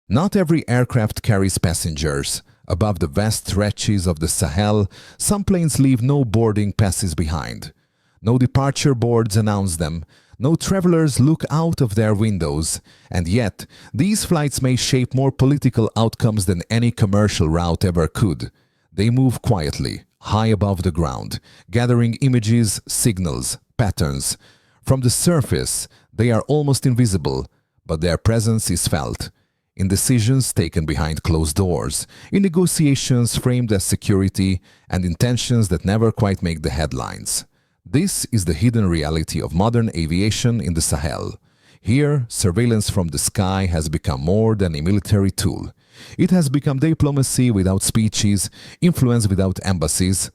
Not every aircraft carries passengers. Above the vast stretches of the Sahel, some planes leave no boarding passes behind. No departure boards announce them. No travelers look out of their windows. And yet, these flights may shape more political outcomes than any commercial route ever could. They move quietly, high above the ground, gathering images, signals, patterns. From the surface, they are almost invisible, but their presence is felt. In decisions taken behind closed doors, in negotiations framed as security, and intentions that never quite make the headlines. This is the hidden reality of modern aviation in the Sahel. Here, surveillance from the sky has become more than a military tool. It has become diplomacy without speeches, influence without embassies,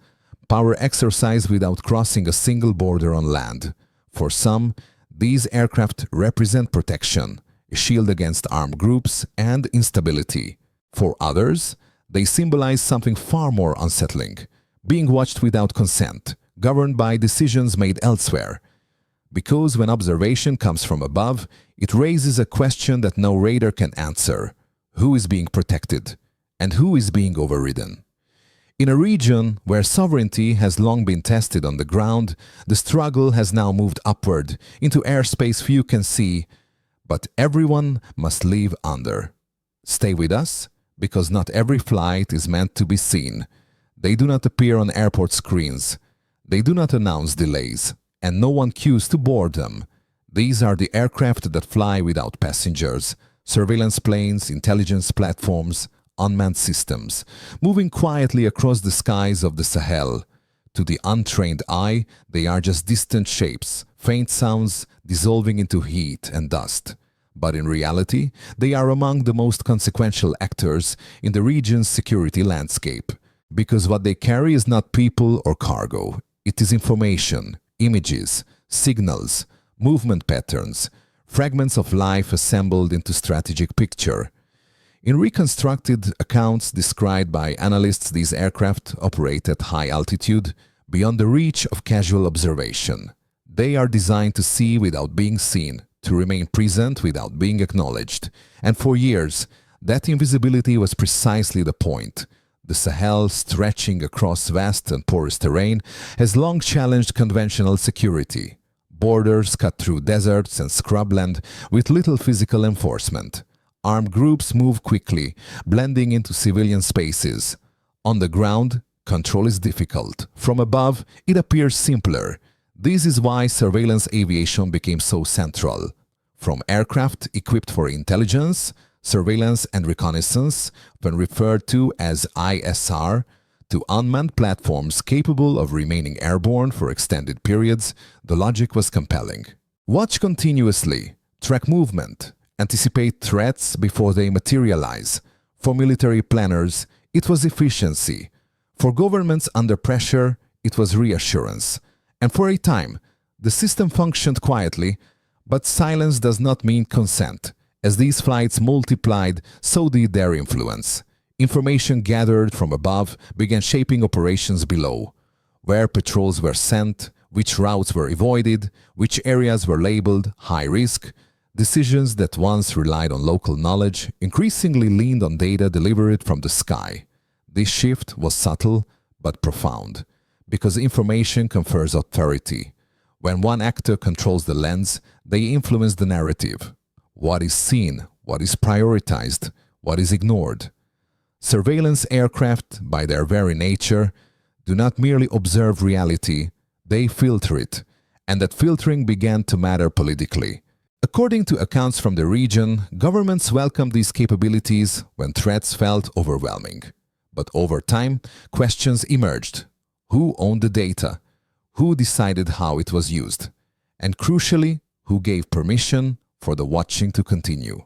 power exercise without crossing a single border on land. For some, these aircraft represent protection, a shield against armed groups and instability. For others, they symbolize something far more unsettling, being watched without consent, governed by decisions made elsewhere. Because when observation comes from above, it raises a question that no radar can answer. Who is being protected? And who is being overridden? In a region where sovereignty has long been tested on the ground, the struggle has now moved upward into airspace few can see, but everyone must live under. Stay with us, because not every flight is meant to be seen. They do not appear on airport screens. They do not announce delays, and no one queues to board them. These are the aircraft that fly without passengers, surveillance planes, intelligence platforms, unmanned systems, moving quietly across the skies of the Sahel. To the untrained eye, they are just distant shapes, faint sounds dissolving into heat and dust. But in reality, they are among the most consequential actors in the region's security landscape. Because what they carry is not people or cargo. It is information, images, signals, movement patterns, fragments of life assembled into strategic picture. In reconstructed accounts described by analysts, these aircraft operate at high altitude, beyond the reach of casual observation. They are designed to see without being seen, to remain present without being acknowledged. And for years, that invisibility was precisely the point. The Sahel, stretching across vast and porous terrain, has long challenged conventional security. Borders cut through deserts and scrubland with little physical enforcement. Armed groups move quickly, blending into civilian spaces. On the ground, control is difficult. From above, it appears simpler. This is why surveillance aviation became so central. From aircraft equipped for intelligence, surveillance and reconnaissance, often referred to as ISR, to unmanned platforms capable of remaining airborne for extended periods, the logic was compelling. Watch continuously, track movement, anticipate threats before they materialize. For military planners, it was efficiency. For governments under pressure, it was reassurance. And for a time, the system functioned quietly, but silence does not mean consent. As these flights multiplied, so did their influence. Information gathered from above began shaping operations below. Where patrols were sent, which routes were avoided, which areas were labeled high risk. Decisions that once relied on local knowledge increasingly leaned on data delivered from the sky. This shift was subtle but profound, because information confers authority. When one actor controls the lens, they influence the narrative. What is seen, what is prioritized, what is ignored. Surveillance aircraft, by their very nature, do not merely observe reality, they filter it, and that filtering began to matter politically. According to accounts from the region, governments welcomed these capabilities when threats felt overwhelming. But over time, questions emerged. Who owned the data? Who decided how it was used? And crucially, who gave permission for the watching to continue?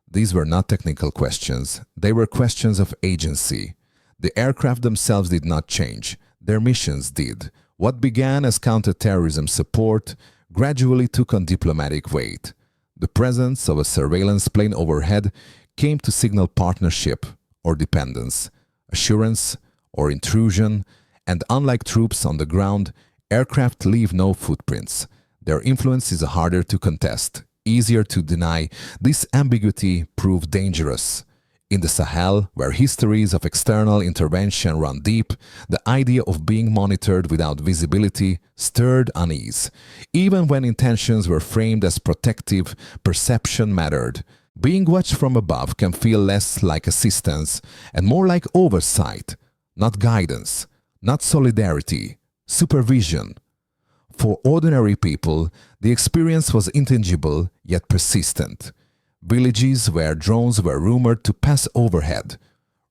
These were not technical questions, they were questions of agency. The aircraft themselves did not change, their missions did. What began as counter-terrorism support gradually took on diplomatic weight. The presence of a surveillance plane overhead came to signal partnership or dependence, assurance or intrusion, and unlike troops on the ground, aircraft leave no footprints. Their influence is harder to contest. Easier to deny, this ambiguity proved dangerous. In the Sahel, where histories of external intervention run deep, the idea of being monitored without visibility stirred unease. Even when intentions were framed as protective, perception mattered. Being watched from above can feel less like assistance and more like oversight, not guidance, not solidarity, supervision. For ordinary people, the experience was intangible yet persistent. Villages where drones were rumored to pass overhead.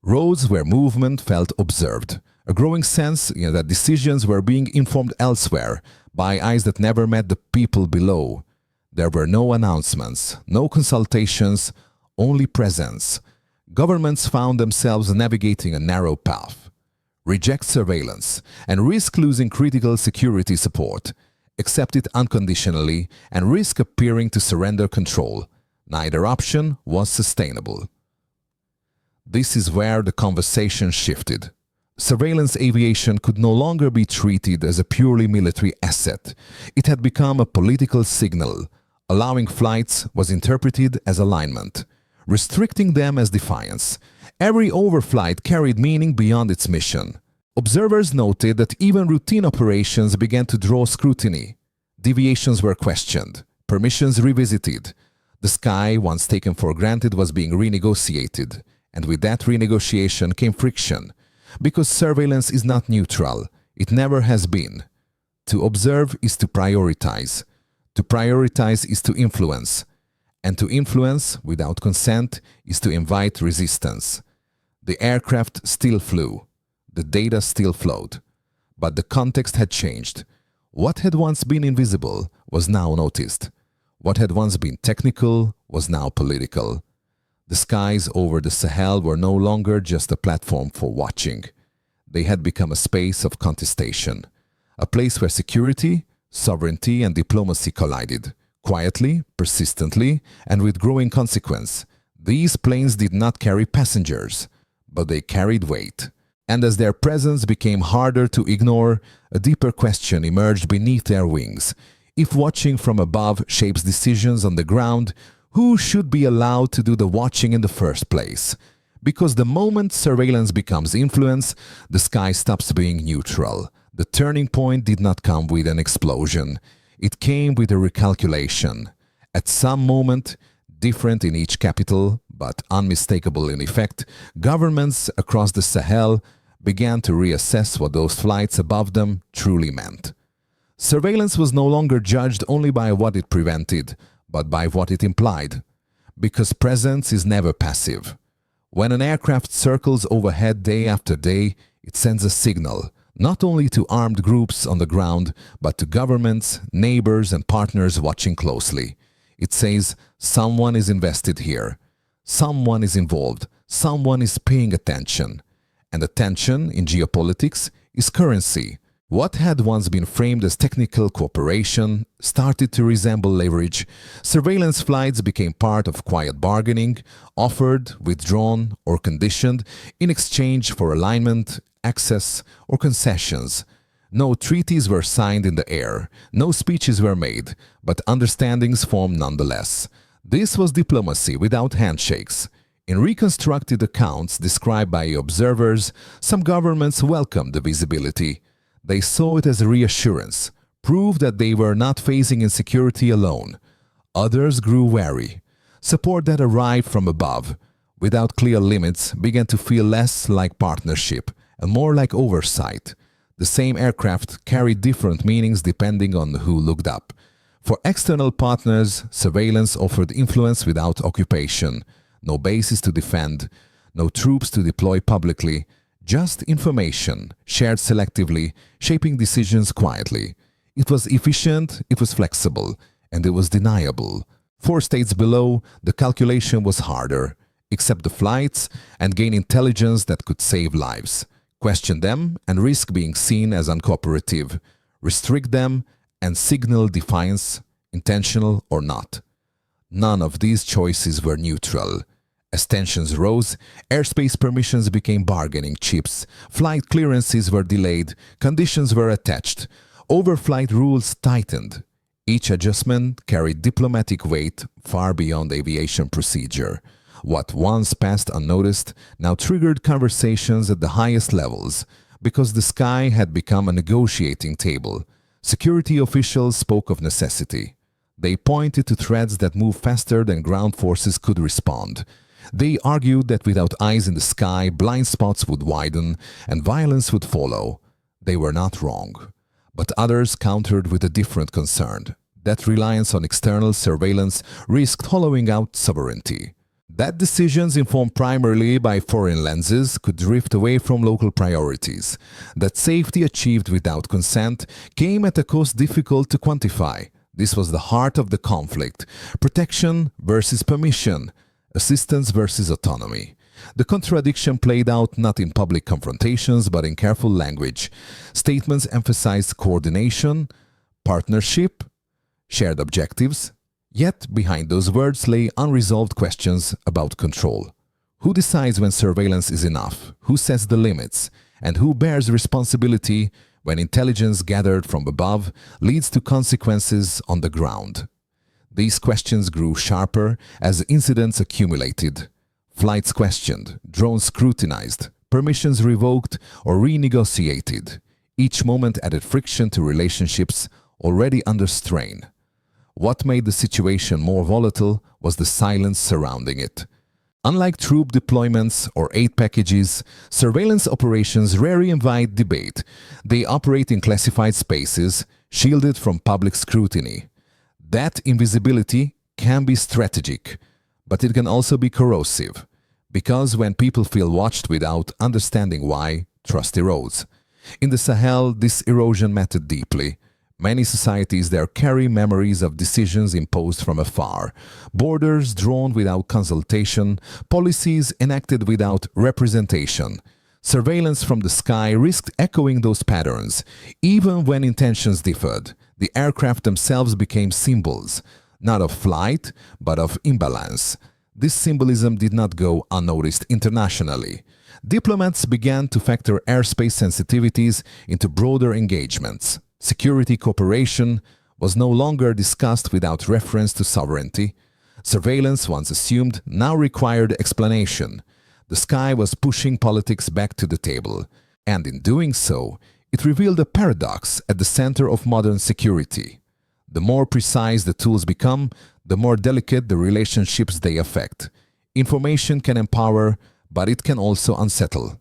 Roads where movement felt observed. A growing sense that decisions were being informed elsewhere by eyes that never met the people below. There were no announcements, no consultations, only presence. Governments found themselves navigating a narrow path. Reject surveillance and risk losing critical security support. Accept it unconditionally and risk appearing to surrender control. Neither option was sustainable. This is where the conversation shifted. Surveillance aviation could no longer be treated as a purely military asset. It had become a political signal. Allowing flights was interpreted as alignment, restricting them as defiance. Every overflight carried meaning beyond its mission. Observers noted that even routine operations began to draw scrutiny. Deviations were questioned, permissions revisited. The sky, once taken for granted, was being renegotiated, and with that renegotiation came friction. Because surveillance is not neutral, it never has been. To observe is to prioritize. To prioritize is to influence. And to influence without consent is to invite resistance. The aircraft still flew. The data still flowed. But the context had changed. What had once been invisible was now noticed. What had once been technical was now political. The skies over the Sahel were no longer just a platform for watching. They had become a space of contestation, a place where security, sovereignty, and diplomacy collided, quietly, persistently, and with growing consequence. These planes did not carry passengers, but they carried weight. And as their presence became harder to ignore, a deeper question emerged beneath their wings. If watching from above shapes decisions on the ground, who should be allowed to do the watching in the first place? Because the moment surveillance becomes influence, the sky stops being neutral. The turning point did not come with an explosion. It came with a recalculation. At some moment, different in each capital, but unmistakable in effect, governments across the Sahel began to reassess what those flights above them truly meant. Surveillance was no longer judged only by what it prevented, but by what it implied. Because presence is never passive. When an aircraft circles overhead day after day, it sends a signal, not only to armed groups on the ground, but to governments, neighbors, and partners watching closely. It says, someone is invested here. Someone is involved. Someone is paying attention. And attention, in geopolitics, is currency. What had once been framed as technical cooperation started to resemble leverage. Surveillance flights became part of quiet bargaining, offered, withdrawn, or conditioned in exchange for alignment, access, or concessions. No treaties were signed in the air, no speeches were made, but understandings formed nonetheless. This was diplomacy without handshakes. In reconstructed accounts described by observers, some governments welcomed the visibility. They saw it as a reassurance, proof that they were not facing insecurity alone. Others grew wary. Support that arrived from above, without clear limits, began to feel less like partnership and more like oversight. The same aircraft carried different meanings depending on who looked up. For external partners, surveillance offered influence without occupation, no bases to defend, no troops to deploy publicly, just information, shared selectively, shaping decisions quietly. It was efficient, it was flexible, and it was deniable. 4 states below, the calculation was harder. Accept the flights and gain intelligence that could save lives. Question them and risk being seen as uncooperative. Restrict them and signal defiance, intentional or not. None of these choices were neutral. As tensions rose, airspace permissions became bargaining chips, flight clearances were delayed, conditions were attached, overflight rules tightened. Each adjustment carried diplomatic weight far beyond aviation procedure. What once passed unnoticed now triggered conversations at the highest levels, because the sky had become a negotiating table. Security officials spoke of necessity. They pointed to threats that moved faster than ground forces could respond. They argued that without eyes in the sky, blind spots would widen and violence would follow. They were not wrong. But others countered with a different concern, that reliance on external surveillance risked hollowing out sovereignty. That decisions informed primarily by foreign lenses could drift away from local priorities. That safety achieved without consent came at a cost difficult to quantify. This was the heart of the conflict: protection versus permission, assistance versus autonomy. The contradiction played out not in public confrontations but in careful language. Statements emphasized coordination, partnership, shared objectives. Yet behind those words lay unresolved questions about control. Who decides when surveillance is enough? Who sets the limits? And who bears responsibility when intelligence gathered from above leads to consequences on the ground? These questions grew sharper as incidents accumulated. Flights questioned, drones scrutinized, permissions revoked or renegotiated. Each moment added friction to relationships already under strain. What made the situation more volatile was the silence surrounding it. Unlike troop deployments or aid packages, surveillance operations rarely invite debate. They operate in classified spaces, shielded from public scrutiny. That invisibility can be strategic, but it can also be corrosive, because when people feel watched without understanding why, trust erodes. In the Sahel, this erosion mattered deeply. Many societies there carry memories of decisions imposed from afar, borders drawn without consultation, policies enacted without representation. Surveillance from the sky risked echoing those patterns. Even when intentions differed, the aircraft themselves became symbols, not of flight, but of imbalance. This symbolism did not go unnoticed internationally. Diplomats began to factor airspace sensitivities into broader engagements. Security cooperation was no longer discussed without reference to sovereignty. Surveillance, once assumed, now required explanation. The sky was pushing politics back to the table, and in doing so, it revealed a paradox at the center of modern security. The more precise the tools become, the more delicate the relationships they affect. Information can empower, but it can also unsettle.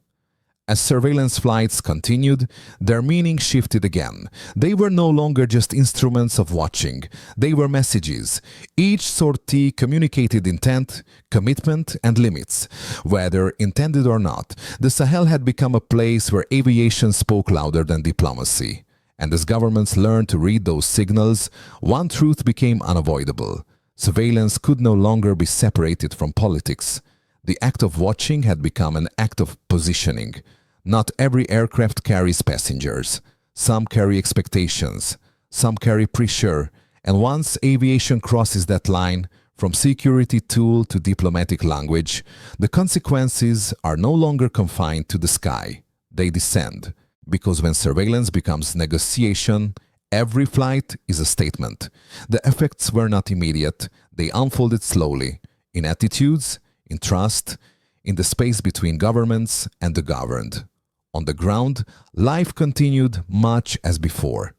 As surveillance flights continued, their meaning shifted again. They were no longer just instruments of watching. They were messages. Each sortie communicated intent, commitment, and limits. Whether intended or not, the Sahel had become a place where aviation spoke louder than diplomacy. And as governments learned to read those signals, one truth became unavoidable. Surveillance could no longer be separated from politics. The act of watching had become an act of positioning. Not every aircraft carries passengers. Some carry expectations. Some carry pressure. And once aviation crosses that line, from security tool to diplomatic language, the consequences are no longer confined to the sky. They descend. Because when surveillance becomes negotiation, every flight is a statement. The effects were not immediate. They unfolded slowly, in attitudes, in trust, in the space between governments and the governed. On the ground, life continued much as before.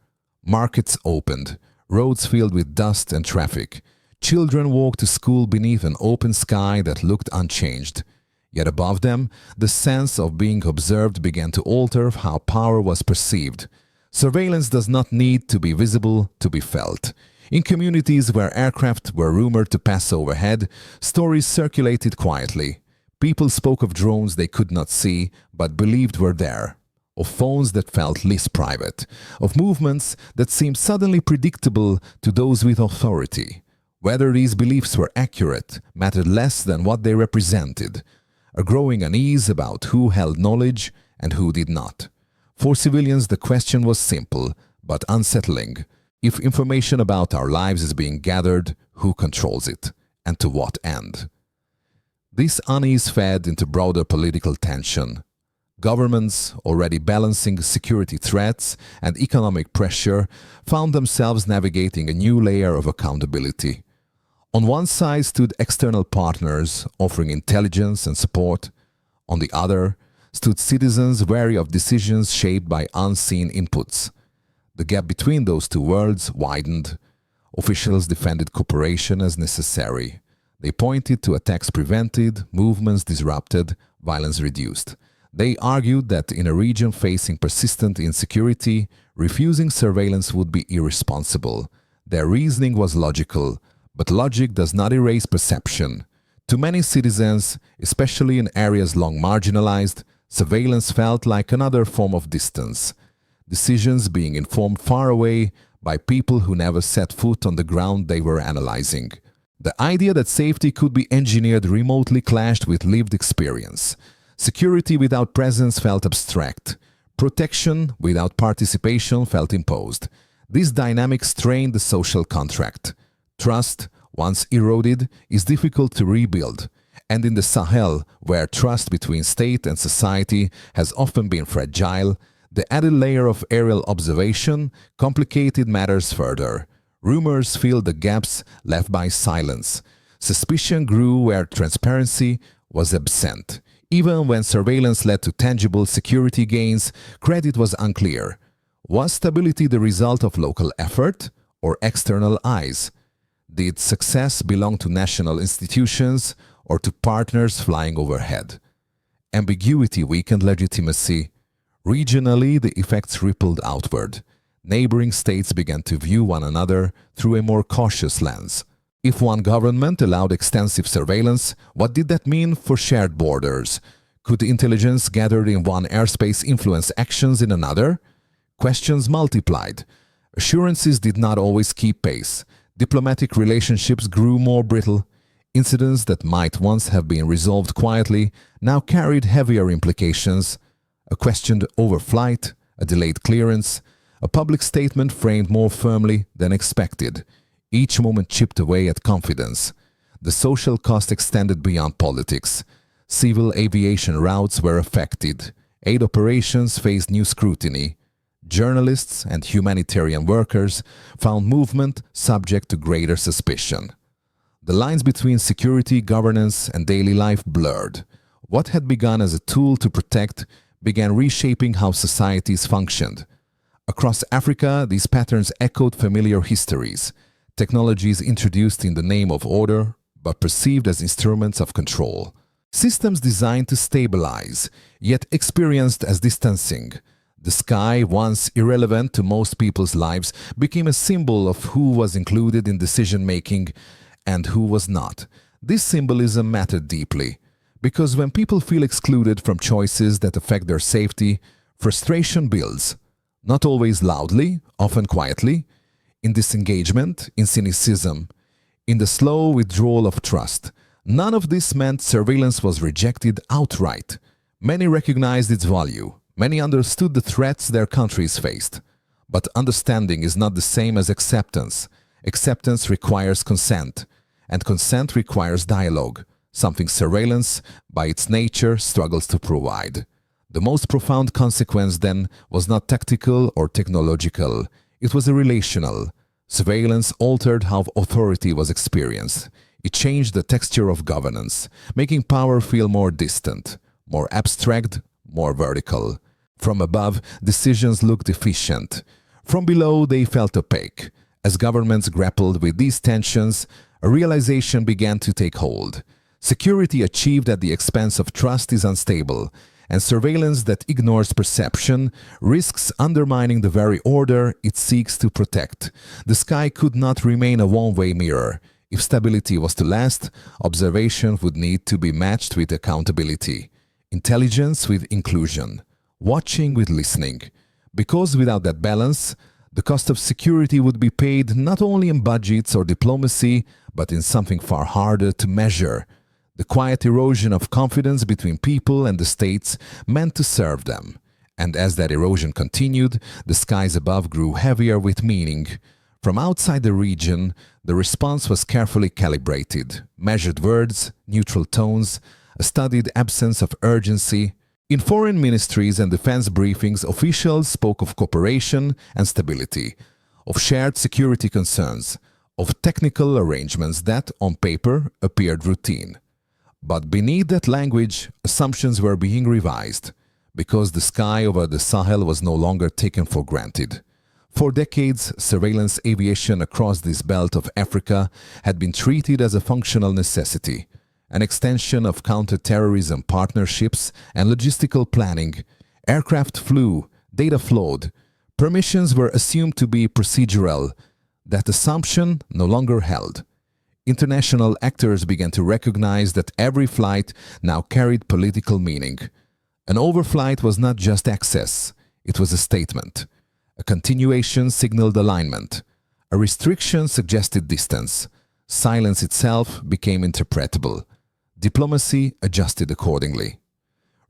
Markets opened, roads filled with dust and traffic. Children walked to school beneath an open sky that looked unchanged. Yet above them, the sense of being observed began to alter how power was perceived. Surveillance does not need to be visible to be felt. In communities where aircraft were rumored to pass overhead, stories circulated quietly. People spoke of drones they could not see but believed were there, of phones that felt less private, of movements that seemed suddenly predictable to those with authority. Whether these beliefs were accurate mattered less than what they represented. A growing unease about who held knowledge and who did not. For civilians, the question was simple but unsettling. If information about our lives is being gathered, who controls it, and to what end? This unease fed into broader political tension. Governments, already balancing security threats and economic pressure, found themselves navigating a new layer of accountability. On one side stood external partners offering intelligence and support. On the other stood citizens wary of decisions shaped by unseen inputs. The gap between those two worlds widened. Officials defended cooperation as necessary. They pointed to attacks prevented, movements disrupted, violence reduced. They argued that in a region facing persistent insecurity, refusing surveillance would be irresponsible. Their reasoning was logical, but logic does not erase perception. To many citizens, especially in areas long marginalized, surveillance felt like another form of distance. Decisions being informed far away by people who never set foot on the ground they were analyzing. The idea that safety could be engineered remotely clashed with lived experience. Security without presence felt abstract. Protection without participation felt imposed. This dynamic strained the social contract. Trust, once eroded, is difficult to rebuild. And in the Sahel, where trust between state and society has often been fragile, the added layer of aerial observation complicated matters further. Rumors filled the gaps left by silence. Suspicion grew where transparency was absent. Even when surveillance led to tangible security gains, credit was unclear. Was stability the result of local effort or external eyes? Did success belong to national institutions or to partners flying overhead? Ambiguity weakened legitimacy. Regionally, the effects rippled outward. Neighboring states began to view one another through a more cautious lens. If one government allowed extensive surveillance, what did that mean for shared borders? Could intelligence gathered in one airspace influence actions in another? Questions multiplied. Assurances did not always keep pace. Diplomatic relationships grew more brittle. Incidents that might once have been resolved quietly now carried heavier implications. A questioned overflight, a delayed clearance, a public statement framed more firmly than expected. Each moment chipped away at confidence. The social cost extended beyond politics. Civil aviation routes were affected. Aid operations faced new scrutiny. Journalists and humanitarian workers found movement subject to greater suspicion. The lines between security, governance, and daily life blurred. What had begun as a tool to protect began reshaping how societies functioned. Across Africa, these patterns echoed familiar histories. Technologies introduced in the name of order, but perceived as instruments of control. Systems designed to stabilize, yet experienced as distancing. The sky, once irrelevant to most people's lives, became a symbol of who was included in decision-making and who was not. This symbolism mattered deeply, because when people feel excluded from choices that affect their safety, frustration builds. Not always loudly, often quietly, in disengagement, in cynicism, in the slow withdrawal of trust. None of this meant surveillance was rejected outright. Many recognized its value. Many understood the threats their countries faced. But understanding is not the same as acceptance. Acceptance requires consent, and consent requires dialogue, something surveillance, by its nature, struggles to provide. The most profound consequence, then, was not tactical or technological. It was relational. Surveillance altered how authority was experienced. It changed the texture of governance, making power feel more distant, more abstract, more vertical. From above, decisions looked efficient. From below, they felt opaque. As governments grappled with these tensions, a realization began to take hold. Security achieved at the expense of trust is unstable, and surveillance that ignores perception risks undermining the very order it seeks to protect. The sky could not remain a one-way mirror. If stability was to last, observation would need to be matched with accountability, intelligence with inclusion, watching with listening. Because without that balance, the cost of security would be paid not only in budgets or diplomacy, but in something far harder to measure: the quiet erosion of confidence between people and the states meant to serve them. And as that erosion continued, the skies above grew heavier with meaning. From outside the region, the response was carefully calibrated. Measured words, neutral tones, a studied absence of urgency. In foreign ministries and defense briefings, officials spoke of cooperation and stability, of shared security concerns, of technical arrangements that, on paper, appeared routine. But beneath that language, assumptions were being revised, because the sky over the Sahel was no longer taken for granted. For decades, surveillance aviation across this belt of Africa had been treated as a functional necessity, an extension of counter-terrorism partnerships and logistical planning. Aircraft flew, data flowed, permissions were assumed to be procedural. That assumption no longer held. International actors began to recognize that every flight now carried political meaning. An overflight was not just access, it was a statement. A continuation signaled alignment. A restriction suggested distance. Silence itself became interpretable. Diplomacy adjusted accordingly.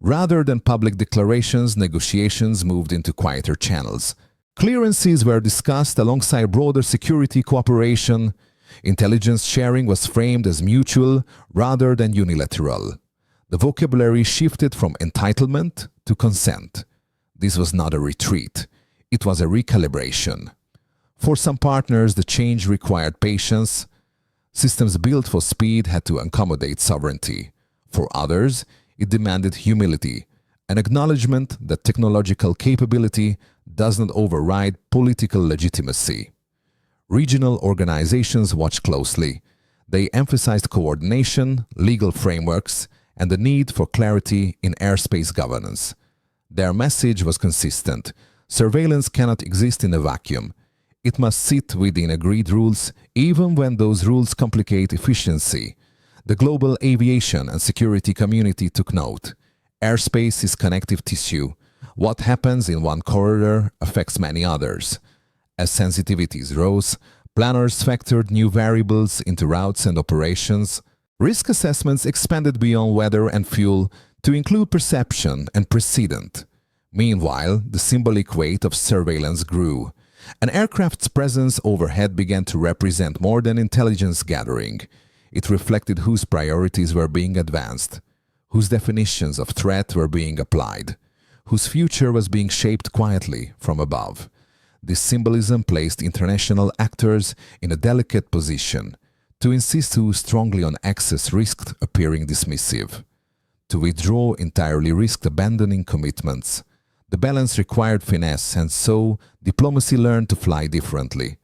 Rather than public declarations, negotiations moved into quieter channels. Clearances were discussed alongside broader security cooperation. Intelligence sharing was framed as mutual rather than unilateral. The vocabulary shifted from entitlement to consent. This was not a retreat. It was a recalibration. For some partners, the change required patience. Systems built for speed had to accommodate sovereignty. For others, it demanded humility, an acknowledgement that technological capability does not override political legitimacy. Regional organizations watched closely. They emphasized coordination, legal frameworks, and the need for clarity in airspace governance. Their message was consistent. Surveillance cannot exist in a vacuum. It must sit within agreed rules, even when those rules complicate efficiency. The global aviation and security community took note. Airspace is connective tissue. What happens in one corridor affects many others. As sensitivities rose, planners factored new variables into routes and operations. Risk assessments expanded beyond weather and fuel to include perception and precedent. Meanwhile, the symbolic weight of surveillance grew. An aircraft's presence overhead began to represent more than intelligence gathering. It reflected whose priorities were being advanced, whose definitions of threat were being applied, whose future was being shaped quietly from above. This symbolism placed international actors in a delicate position. To insist too strongly on access risked appearing dismissive. To withdraw entirely risked abandoning commitments. The balance required finesse, and so diplomacy learned to fly differently.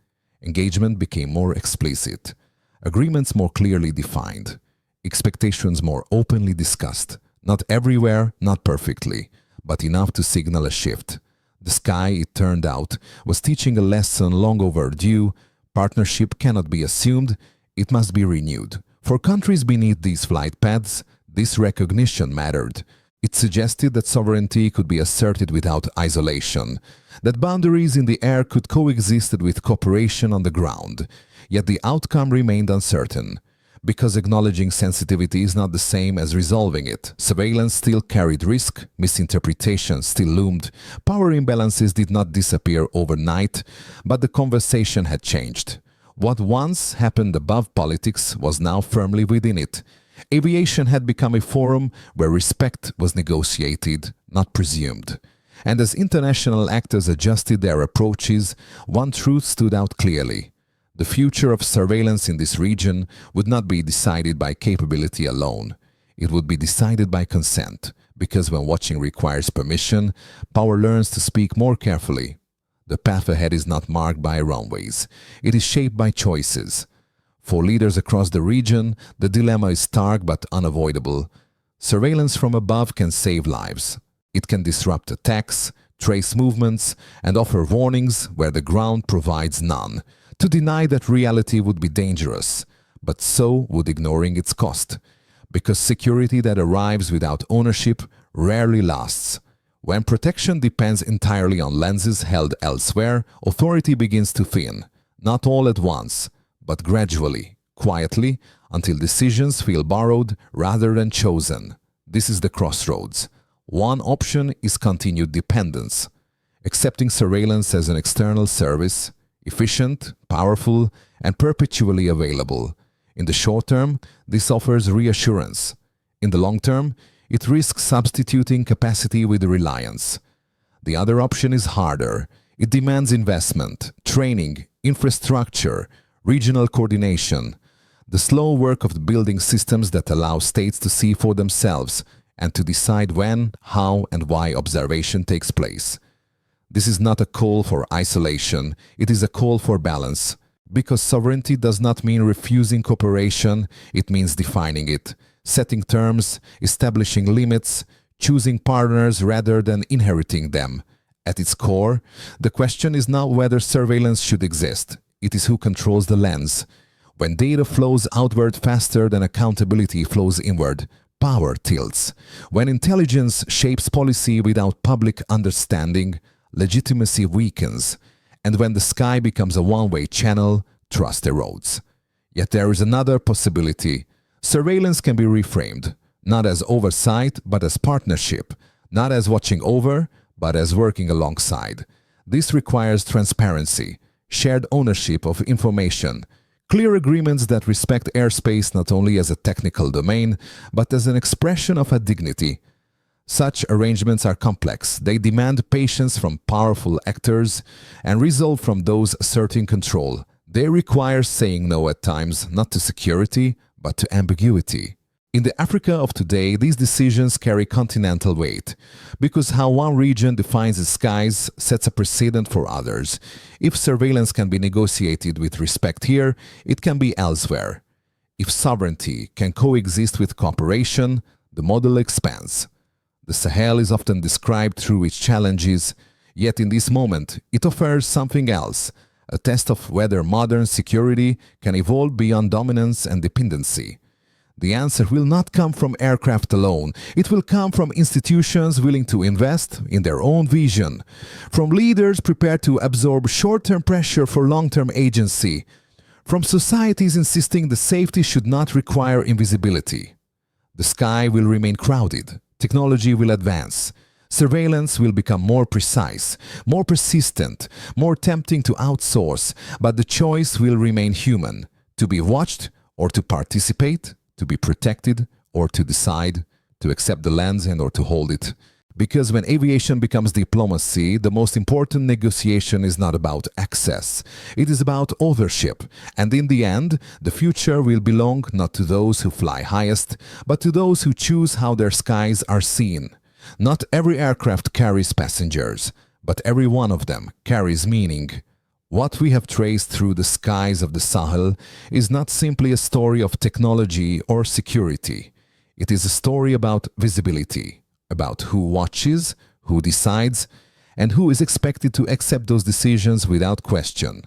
Engagement became more explicit. Agreements more clearly defined. Expectations more openly discussed. Not everywhere, not perfectly, but enough to signal a shift. The sky, it turned out, was teaching a lesson long overdue. Partnership cannot be assumed, it must be renewed. For countries beneath these flight paths, this recognition mattered. It suggested that sovereignty could be asserted without isolation, that boundaries in the air could coexist with cooperation on the ground. Yet the outcome remained uncertain. Because acknowledging sensitivity is not the same as resolving it. Surveillance still carried risk, misinterpretation still loomed, power imbalances did not disappear overnight, but the conversation had changed. What once happened above politics was now firmly within it. Aviation had become a forum where respect was negotiated, not presumed. And as international actors adjusted their approaches, one truth stood out clearly. The future of surveillance in this region would not be decided by capability alone. It would be decided by consent, because when watching requires permission, power learns to speak more carefully. The path ahead is not marked by runways. It is shaped by choices. For leaders across the region, the dilemma is stark but unavoidable. Surveillance from above can save lives. It can disrupt attacks, trace movements, and offer warnings where the ground provides none. To deny that reality would be dangerous, but so would ignoring its cost. Because security that arrives without ownership rarely lasts. When protection depends entirely on lenses held elsewhere, authority begins to thin. Not all at once, but gradually, quietly, until decisions feel borrowed rather than chosen. This is the crossroads. One option is continued dependence, accepting surveillance as an external service, efficient, powerful, and perpetually available. In the short term, this offers reassurance. In the long term, It risks substituting capacity with reliance. The other option is harder. It demands investment, training, infrastructure, regional coordination, the slow work of building systems that allow states to see for themselves and to decide when, how, and why observation takes place. This is not a call for isolation, it is a call for balance. Because sovereignty does not mean refusing cooperation, it means defining it, setting terms, establishing limits, choosing partners rather than inheriting them. At its core, the question is not whether surveillance should exist, it is who controls the lens. When data flows outward faster than accountability flows inward, power tilts. When intelligence shapes policy without public understanding, legitimacy weakens. And when the sky becomes a one-way channel, trust erodes. Yet there is another possibility. Surveillance can be reframed, not as oversight, but as partnership, not as watching over, but as working alongside. This requires transparency, shared ownership of information, clear agreements that respect airspace not only as a technical domain, but as an expression of a dignity. Such arrangements are complex. They demand patience from powerful actors and resolve from those asserting control. They require saying no at times, not to security, but to ambiguity. In the Africa of today, these decisions carry continental weight, because how one region defines its skies sets a precedent for others. If surveillance can be negotiated with respect here, it can be elsewhere. If sovereignty can coexist with cooperation, the model expands. The Sahel is often described through its challenges, yet in this moment it offers something else, a test of whether modern security can evolve beyond dominance and dependency. The answer will not come from aircraft alone. It will come from institutions willing to invest in their own vision, from leaders prepared to absorb short-term pressure for long-term agency, from societies insisting the safety should not require invisibility. The sky will remain crowded. Technology will advance. Surveillance will become more precise, more persistent, more tempting to outsource, but the choice will remain human: to be watched or to participate, to be protected or to decide, to accept the lens and or to hold it. Because when aviation becomes diplomacy, the most important negotiation is not about access. It is about ownership. And in the end, the future will belong not to those who fly highest, but to those who choose how their skies are seen. Not every aircraft carries passengers, but every one of them carries meaning. What we have traced through the skies of the Sahel is not simply a story of technology or security. It is a story about visibility, about who watches, who decides, and who is expected to accept those decisions without question.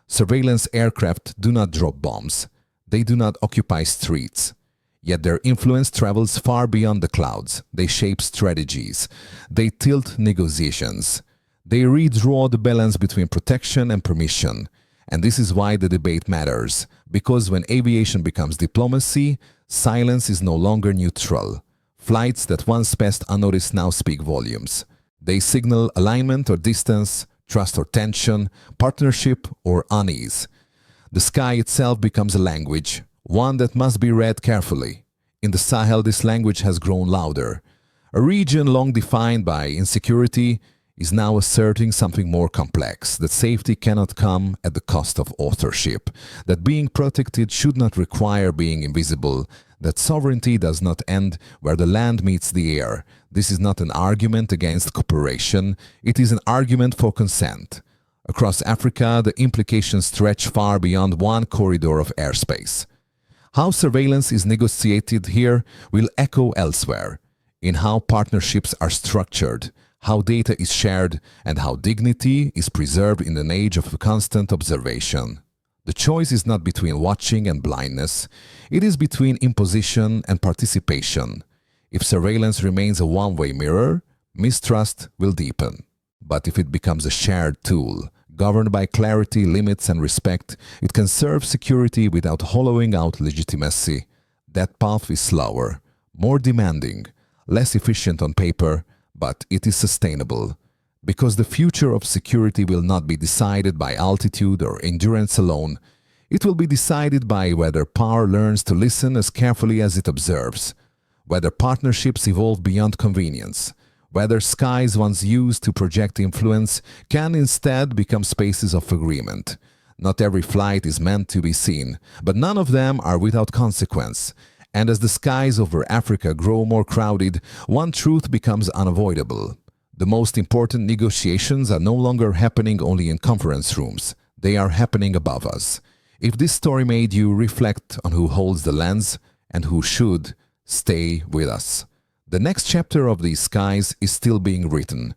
Surveillance aircraft do not drop bombs. They do not occupy streets. Yet their influence travels far beyond the clouds. They shape strategies. They tilt negotiations. They redraw the balance between protection and permission. And this is why the debate matters. Because when aviation becomes diplomacy, silence is no longer neutral. Flights that once passed unnoticed now speak volumes. They signal alignment or distance, trust or tension, partnership or unease. The sky itself becomes a language, one that must be read carefully. In the Sahel, this language has grown louder. A region long defined by insecurity is now asserting something more complex, that safety cannot come at the cost of authorship, that being protected should not require being invisible, that sovereignty does not end where the land meets the air. This is not an argument against cooperation, it is an argument for consent. Across Africa, the implications stretch far beyond one corridor of airspace. How surveillance is negotiated here will echo elsewhere, in how partnerships are structured, how data is shared, and how dignity is preserved in an age of constant observation. The choice is not between watching and blindness, it is between imposition and participation. If surveillance remains a one-way mirror, mistrust will deepen. But if it becomes a shared tool, governed by clarity, limits, and respect, it can serve security without hollowing out legitimacy. That path is slower, more demanding, less efficient on paper, but it is sustainable. Because the future of security will not be decided by altitude or endurance alone. It will be decided by whether power learns to listen as carefully as it observes, whether partnerships evolve beyond convenience, whether skies once used to project influence can instead become spaces of agreement. Not every flight is meant to be seen, but none of them are without consequence. And as the skies over Africa grow more crowded, one truth becomes unavoidable. The most important negotiations are no longer happening only in conference rooms. They are happening above us. If this story made you reflect on who holds the lens and who should, stay with us. The next chapter of these skies is still being written.